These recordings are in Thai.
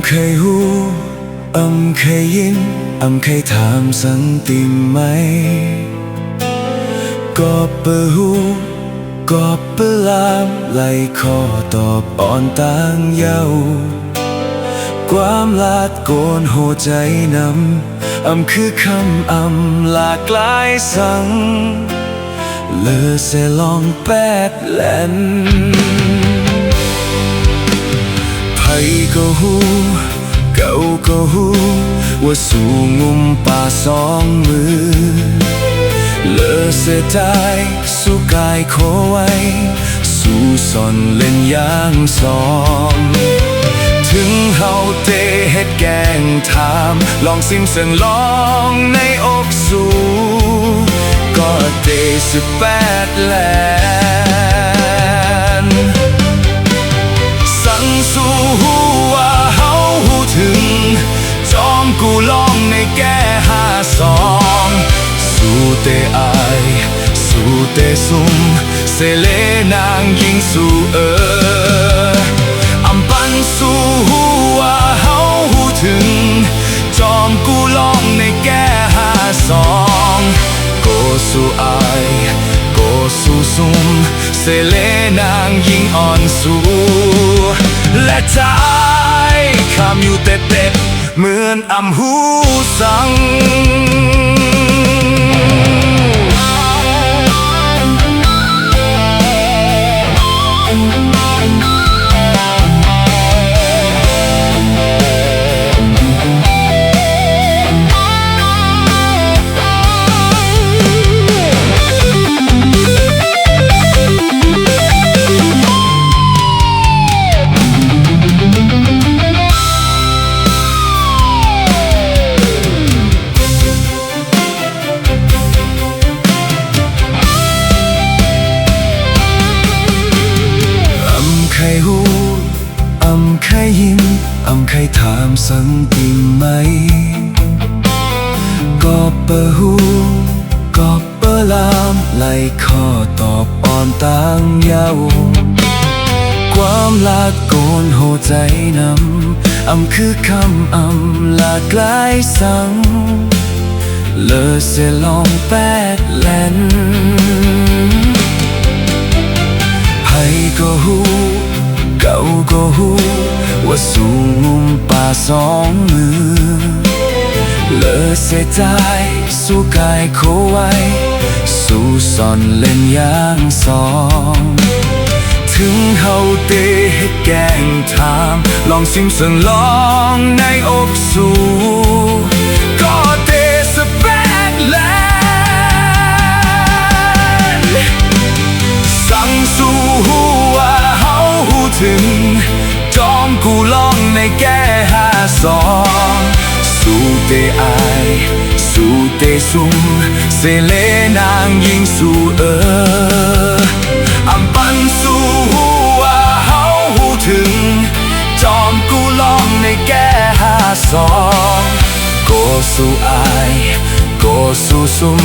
เคยหูเคยยินเคยถามสันติไหมก็เปิดหูก็เปิดลามไล่ขอตอบอ่อนต่างเย้าความลาดโกนโหใจนำคือคำหลากหลายสั่งเลอเสลองแปดแลนไผก็หูเก่าก็หูว่าสู่งุมป่าสองมือเลอเสียใจสู้กายขอไว้สู้สอนเล่นอย่างสองถึงเฮาเตเฮ็ดแกงถามลองซิมเสียงลองในอกสู่ก็เต18แลนสั่งสู่หูว่าเฮาหูถึงจอมกูลองในแก่52สู้เตอายสู้เตซุ่มเสเลนางยิงสู่ปันสู่หูว่าเฮาหูถึงจอมกูลองในแก่52โกสู่อายโกสู่ซุ่มเสเลนางยิงอ่อนสู่และใจคำอยู่เต็ดเหมือนหูสั่งเคยยินเคยถามสังติไหมก็เปิดหูก็เปิดลามไล่ข้อตอบอ่อนต่างเย้าความลาดโกนโหใจนำคือคำหลากหลายสั่งเลอเสลองแปดแลนไผก็หูเก่าก็หูว่าสู่งุมป่าสองมือเลอเสียใจสู้กายขอไว้สู้สอนเล่นอย่างสองถึงเฮาเตให้แกงถามลองซิมเสียงลองในอกสู่ก็เตสแปดแลนสั่งสู่หูว่าเฮาหูถึงจอมกูลองในแก่52สู้เตอายสู้เตซุ่มเสเลนางยิงสู่ปันสู่หูว่าเฮาหูถึงจอมกูลองในแก่52โกสู่อายโกสู่ซุ่ม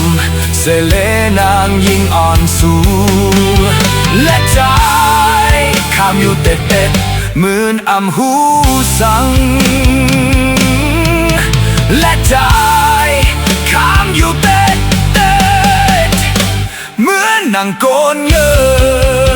เสเลนางยิงอ่อนสู่และใจคำอยู่เต็ดเหมือนหูสั่งและใจคำอยู่เต็ดเหมือนนางโกนเงย